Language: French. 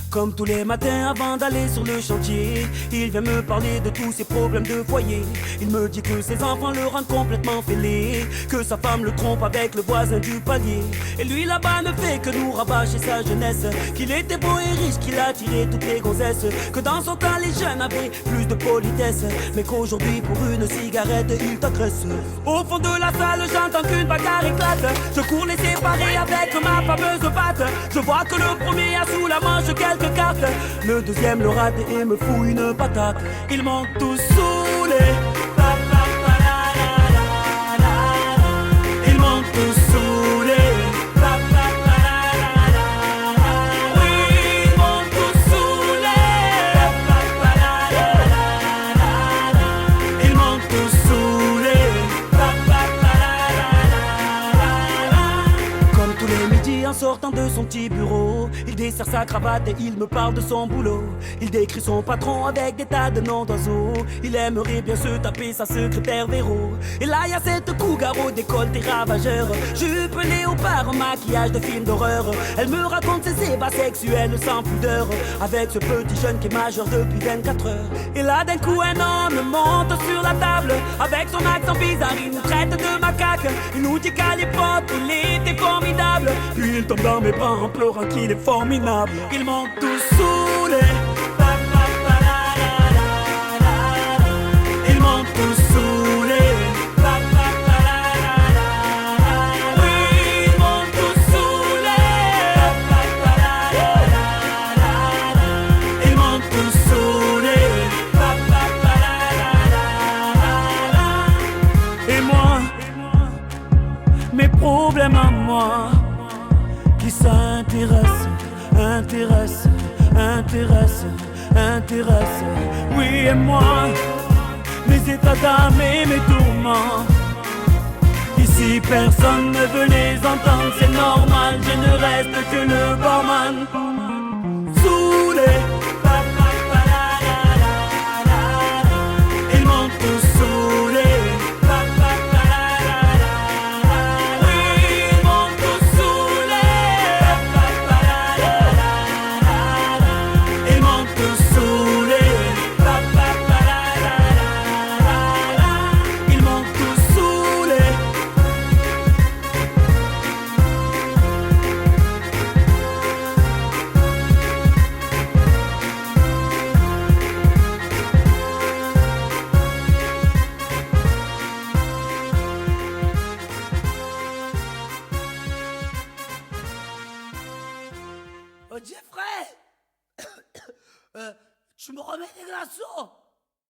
Comme tous les matins avant d'aller sur le chantier, il vient me parler de tous ses problèmes de foyer. Il me dit que ses enfants le rendent complètement fêlé, que sa femme le trompe avec le voisin du palier. Et lui là-bas ne fait que nous rabâcher sa jeunesse, qu'il était beau et riche, qu'il a tiré toutes les gonzesses, que dans son temps les jeunes avaient plus de politesse, mais qu'aujourd'hui pour une cigarette il t'agresse. Au fond de la salle j'entends qu'une bagarre éclate. Je cours les séparer avec ma fameuse batte. Je vois que le premier a sous la manche quelques cartes, le deuxième le rate et me fout une patate. Ils m'ont tous saoulé, ils m'ont tous saoulé. Oui, ils m'ont tous saoulé. Ils m'ont tous saoulé. Comme tous les midis en sortant de son petit bureau, il desserre sa cravate et il me parle de son boulot. Il décrit son patron avec des tas de noms d'oiseaux. Il aimerait bien se taper sa secrétaire Véro. Et là y a cette cougar au décolleté ravageur, jupe léopard, maquillage de film d'horreur. Elle me raconte ses ébats sexuels sans pudeur, avec ce petit jeune qui est majeur depuis 24 heures. Et là d'un coup un homme monte sur la table, avec son accent bizarre il nous traite de macaque. Il nous dit qu'à l'époque il était formidable, puis il tombe dans mes bras en pleurant qu'il est formidable. Ils m'ont tous saoulé. Ils m'ont tous saoulé. Oui, ils m'ont tous saoulé. Ils m'ont tous saoulé. Et moi, mes problèmes à moi, qui s'intéresse, intéresse, intéresse, intéresse. Oui, et moi, mes états d'âme et mes tourments, ici personne ne veut les entendre, c'est normal, je ne reste que le barman. Saoulé. Ils m'ont tous saoulé. Oh Jeffrey, tu me remets des glaçons?